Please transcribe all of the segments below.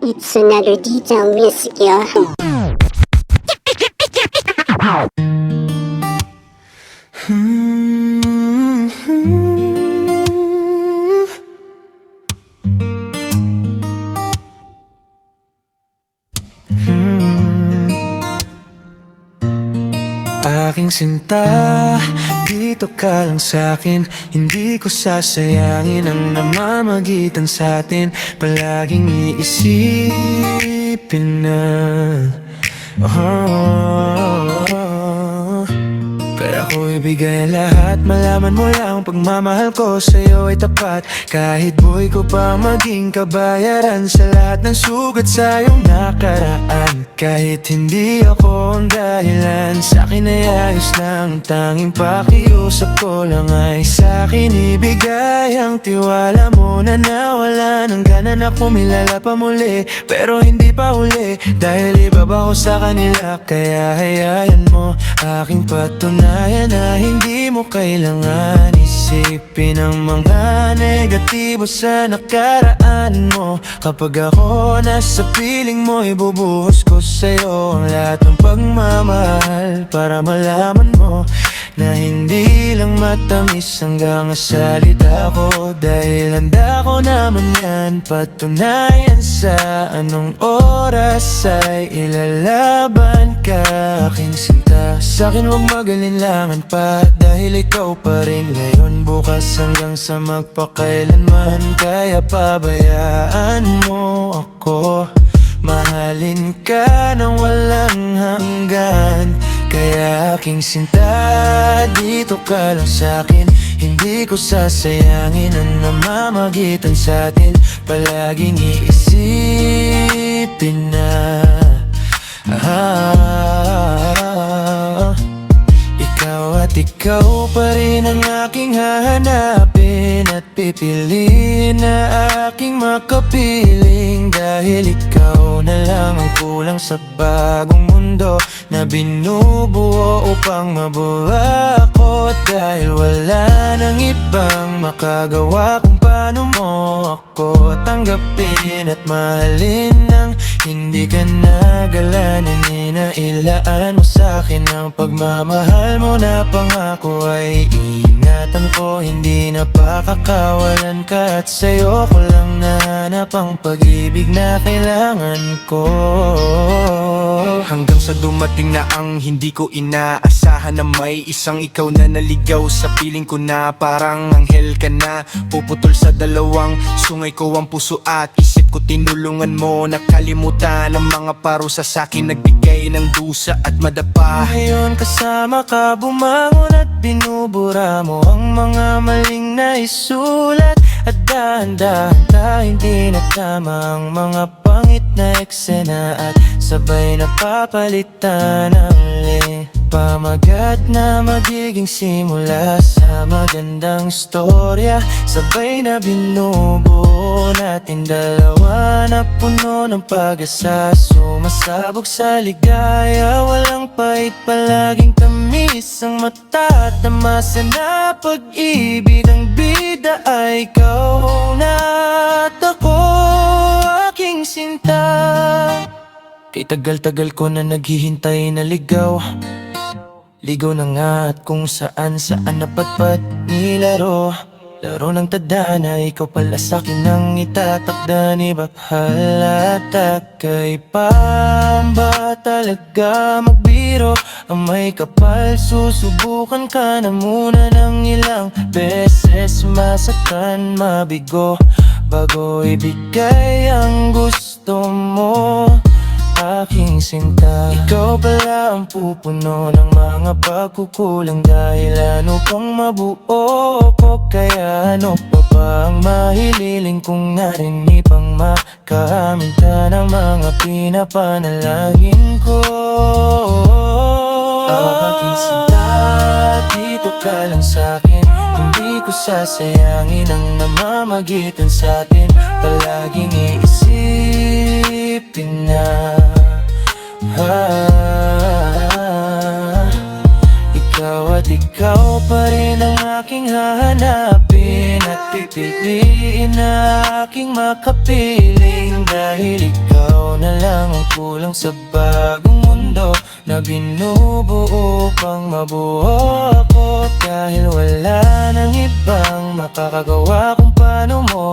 It's another detail music, yo. Aking sinta, dito ka lang sa'kin. Hindi ko sasayangin ang namamagitan sa'tin. Palaging iisipin na pero ako ibigay ang lahat. Malaman mo lang pagmamahal ko sa'yo ay tapat. Kahit buhay ko pa maging kabayaran sa lahat ng sugat sa iyong nakaraan. Kahit hindi ako ang dahilan, sa'kin ay ayos lang. Tanging pakiusap ko lang ay sa'kin ibigay ang tiwala mo na nawala ng gana na pumilala pa muli. Pero hindi pa huli dahil ibaba ko sa kanila. Kaya hayaan mo aking patunayan na hindi mo kailangan isipin ang mga negatibo sa nakaraan mo. Kapag ako nasa piling mo, ibubuhos ko sa'yo ang lahat ng pagmamahal para malaman mo na hindi lang matamis hanggang salita ko. Dahil handa ko naman yan patunayan sa anong oras ay ilalaban ka, aking sinta. Sa'kin huwag magalinlangan pa dahil ikaw pa rin ngayon, bukas hanggang sa magpakailanman. Kaya pabayaan mo ako, mahalin ka nang walang hanggan. Kaya aking sinta, dito ka lang sa'kin. Hindi ko sasayangin ang namamagitan sa'tin. Palaging iisipin na ikaw at ikaw pa rin ang aking hahanapin at pipiliin na aking makapiling. Dahil ikaw na lang ang kulang sa bagong mundo na binubuo upang mabuo ako. Dahil wala nang ibang makagawa kung paano mo ako tanggapin at mahalin nang hindi ka nagalanin. Inailaan mo sa'kin ang pagmamahal mo na pangako ay ingatan ko. Hindi na pakakawalan ka at sa'yo ko lang nahanap ang pag-ibig na kailangan ko. Hanggang sa dumating na ang hindi ko inaasahan, na may isang ikaw na naligaw sa piling ko na parang anghel ka na. Puputol sa dalawang sungay ko ang puso at isip ko, tinulungan mo nakalimutan ang mga parusa sa'kin, nagbigay ng dusa at madapa. Ngayon kasama ka bumangon at binubura mo ang mga maling naisulat. At dahan-dahan ka, hindi na tama ang mga pangit na eksena at sabay na papalitan ang pamagat na magiging simula sa magandang istorya. Sabay na binubuo natin dalawa na puno ng pag-asa, sumasabog sa ligaya. Walang pait, palaging tamis ang mata at namasa na pag-ibig. Ang bida ay ikaw na at ako, aking sinta. Kay tagal-tagal ko na naghihintay na ligaw. Ligaw na nga at kung saan-saan napadpad nilaro. Laro ng tadhana, ikaw pala sa'kin ang itatakda ni bakhala. Takay pa ba talaga magbiro? Ang may kapal, susubukan ka na muna ng ilang beses. Masaktan, mabigo, bago ibigay ang gusto mo, aking sinta. Ikaw pala ang pupuno ng mga pagkukulang. Dahil ano pang mabuo ko, kaya ano pa ba ang mahililing kung narinig pang makaminta ng mga pinapanalangin ko. Aking sinta, dito ka lang sa'kin. Hindi ko sasayangin ang namamagitan sa'tin. Palaging iisipin na ikaw at ikaw pa rin ang aking hahanapin at pipiliin na aking makapiling. Dahil ikaw ang kulang sa bagong mundo na binubuo pang mabuo ako. Dahil wala nang ibang makakagawa kung paano mo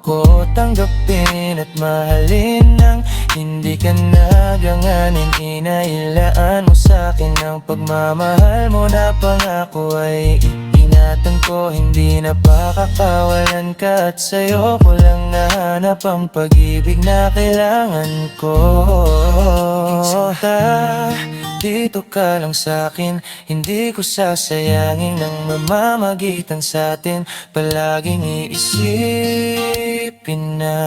ako tanggapin at mahalin nang hindi ka naganganin. Inailaan mo sa'kin ang pagmamahal mo na pangako ay ingatan ko. Hindi na pakakawalan ka at sa'yo ko lang nahanap ang pag-ibig na kailangan ko. Sinta, dito ka lang sa'kin, hindi ko sasayangin ng mamamagitan sa'tin. Palaging iisipin na